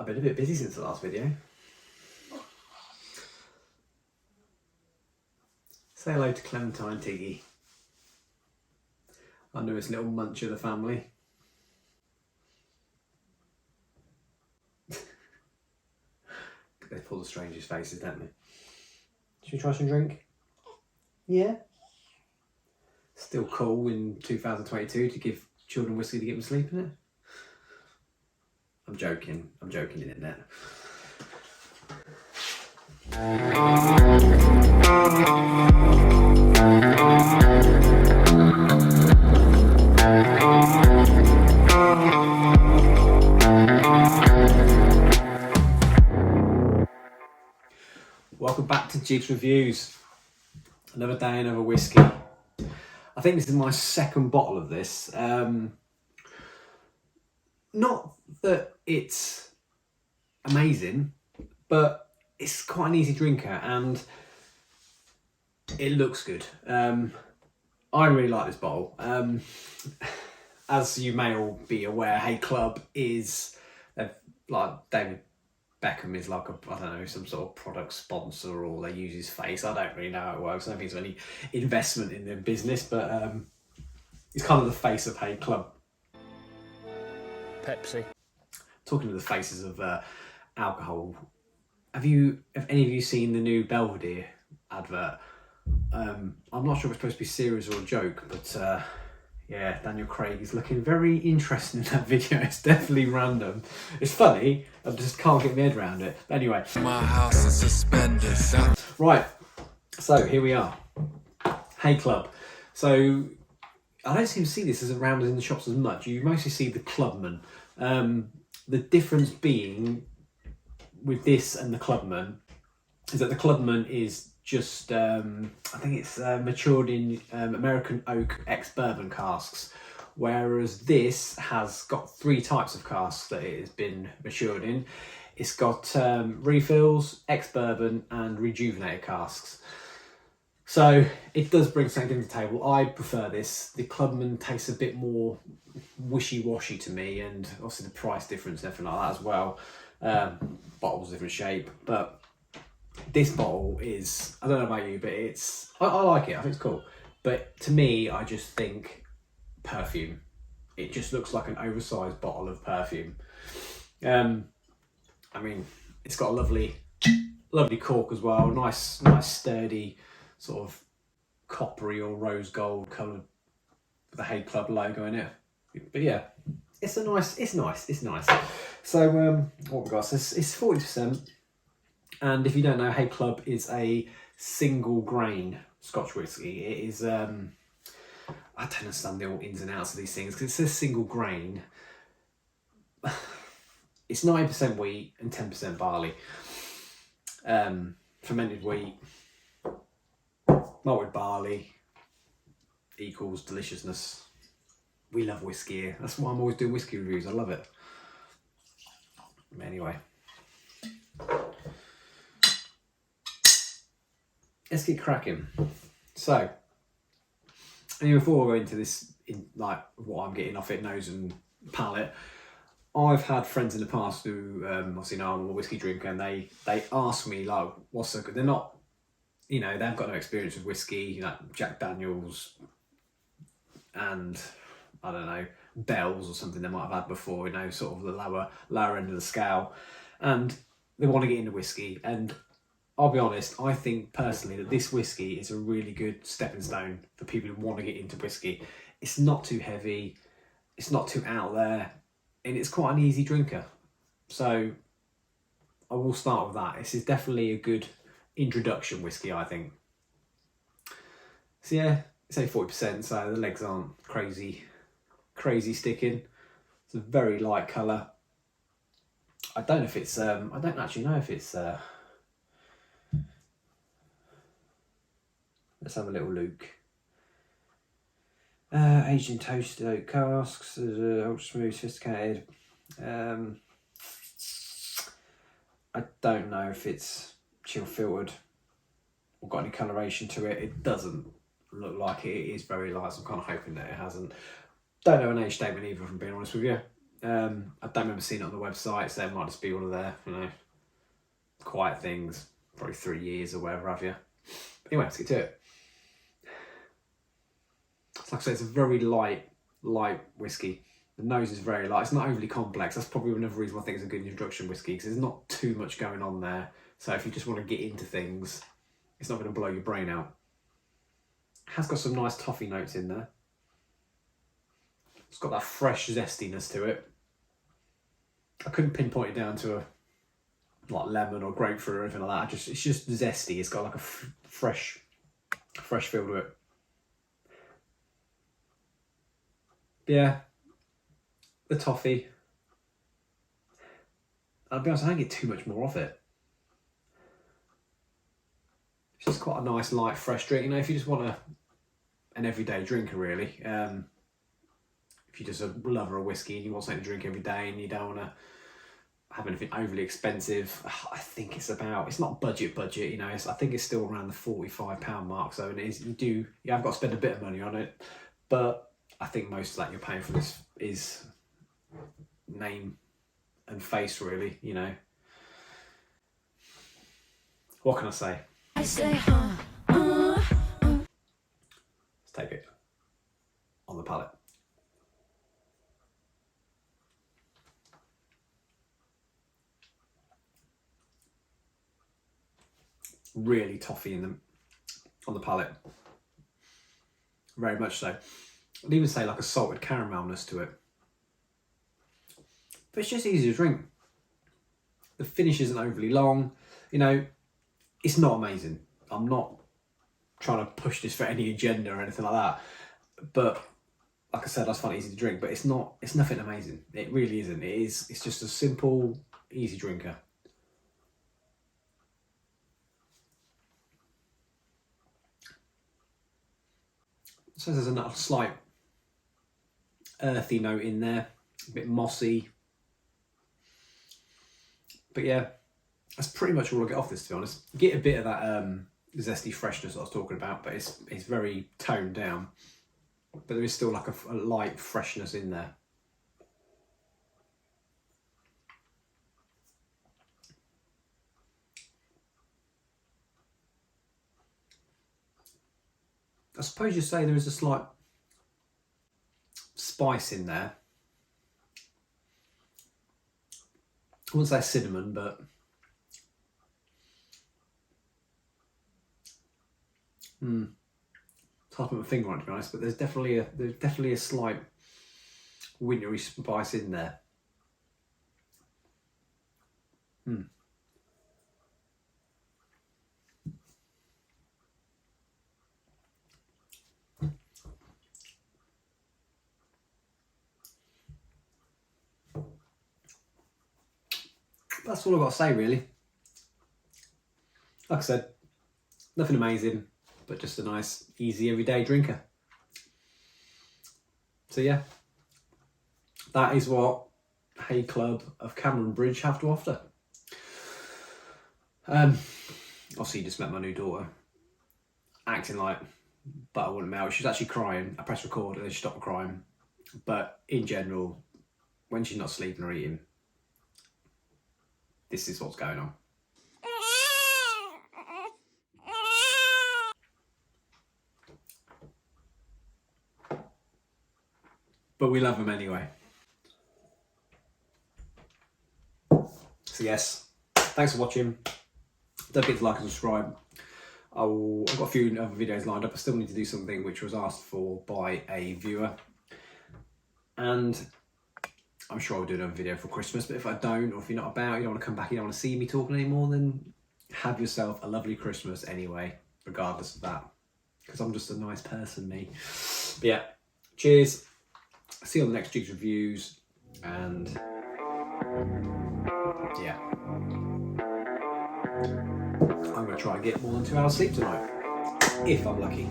I've been a bit busy since the last video. Say hello to Clementine Tiggy. I know it's little munch of the family. They pull the strangest faces, don't they? Should we try some drink? Yeah. Still cool in 2022 to give children whiskey to get them sleep in it? I'm joking internet. Welcome back to Jiggs Reviews. Another day, another whiskey. I think this is my second bottle of this. Not that it's amazing, but it's quite an easy drinker and it looks good. I really like this bottle. As you may all be aware, Haig is like David Beckham is like I don't know, some sort of product sponsor, or they use his face. I don't really know how it works. I don't think there's any investment in their business, but he's kind of the face of Haig. Pepsi. Talking to the faces of alcohol, have any of you seen the new Belvedere advert? I'm not sure if it's supposed to be serious or a joke, but yeah, Daniel Craig is looking very interesting in that video. It's definitely random. It's funny, I just can't get my head around it. But anyway. My house is suspended. Right, so here we are. Haig Club. So I don't seem to see this as around in the shops as much. You mostly see the Clubman. The difference being with this and the Clubman is that the Clubman is just, I think it's matured in American oak ex-bourbon casks, whereas this has got 3 types of casks that it has been matured in. It's got refills, ex-bourbon and rejuvenated casks. So it does bring something to the table. I prefer this. The Clubman tastes a bit more wishy-washy to me, and obviously the price difference and everything like that as well. Bottles different shape, but this bottle is, I don't know about you, but I like it. I think it's cool. But to me, I just think perfume. It just looks like an oversized bottle of perfume. I mean, it's got a lovely cork as well. Nice sturdy sort of coppery or rose gold coloured with the Haig Club logo in it. But yeah, it's nice. So what we got? So it's 40%. And if you don't know, Haig Club is a single grain Scotch whisky. It is, I don't understand the all ins and outs of these things because it says single grain. It's 9% wheat and 10% barley. Fermented wheat, malted barley equals deliciousness. We love whiskey here. That's why I'm always doing whiskey reviews. I love it. Anyway. Let's get cracking. So, anyway, before I go into this, like what I'm getting off it, nose and palate, I've had friends in the past who obviously know I'm a whiskey drinker, and they ask me like, what's so good? They're not, they haven't got no experience with whiskey, like Jack Daniels and I don't know, Bell's or something they might have had before, sort of the lower end of the scale, and they want to get into whiskey. And I'll be honest, I think personally that this whiskey is a really good stepping stone for people who want to get into whiskey. It's not too heavy, it's not too out there, and it's quite an easy drinker. So I will start with that. This is definitely a good introduction whiskey, I think. So yeah, it's only 40%, so the legs aren't crazy sticking. It's a very light colour. I don't know if it's, I don't actually know if it's, let's have a little look. Aged in toasted oak casks, ultra smooth, sophisticated. I don't know if it's chill filtered or got any coloration to it. It doesn't look like it. It is very light, so I'm kind of hoping that it hasn't. Don't know an age statement either, if I'm being honest with you. I don't remember seeing it on the website, so it might just be one of their, you know, quiet things. Probably 3 years or whatever have you. But anyway, let's get to it. Like I say, it's a very light whiskey. The nose is very light. It's not overly complex. That's probably another reason why I think it's a good introduction whiskey, because there's not too much going on there. So if you just want to get into things, it's not going to blow your brain out. It has got some nice toffee notes in there. It's got that fresh zestiness to it. I couldn't pinpoint it down to a like lemon or grapefruit or anything like that. It's just zesty. It's got like a fresh feel to it. Yeah, the toffee. I'll be honest, I don't get too much more of it. It's just quite a nice, light, fresh drink. You know, if you just want an everyday drinker, really. If you're just a lover of whiskey and you want something to drink every day and you don't want to have anything overly expensive, I think it's not budget, you know. I think it's still around the £45 mark. So it is. You have got to spend a bit of money on it, but I think most of that you're paying for this is name and face, really, you know. What can I say? I say, Let's take it on the palate. Really toffee on the palate. Very much so. I'd even say like a salted caramelness to it. But it's just easy to drink. The finish isn't overly long. You know, it's not amazing. I'm not trying to push this for any agenda or anything like that. But like I said, I find it easy to drink, but it's nothing amazing. It really isn't. It's just a simple, easy drinker. So there's a slight earthy note in there, a bit mossy. But yeah, that's pretty much all I get off this, to be honest. You get a bit of that zesty freshness I was talking about, but it's very toned down. But there is still like a light freshness in there. I suppose you'd say there is a slight spice in there. I wouldn't say cinnamon, but it's hard to put my finger on it, to be honest. But there's definitely a slight wintry spice in there. That's all I've got to say, really. Like I said, nothing amazing, but just a nice, easy, everyday drinker. So yeah, that is what Haig Club of Cameron Bridge have to offer. Obviously, you just met my new daughter, acting like butter wouldn't melt. She was actually crying. I pressed record and then she stopped crying. But in general, when she's not sleeping or eating, this is what's going on. But we love them anyway. So yes, thanks for watching. Don't forget to like and subscribe. I've got a few other videos lined up. I still need to do something which was asked for by a viewer. And I'm sure I'll do another video for Christmas, but if I don't, or if you're not about, you don't want to come back, you don't want to see me talking anymore, then have yourself a lovely Christmas anyway, regardless of that. Because I'm just a nice person, me. But yeah, cheers. See you on the next Jiggs Reviews, and yeah. I'm going to try and get more than 2 hours sleep tonight, if I'm lucky.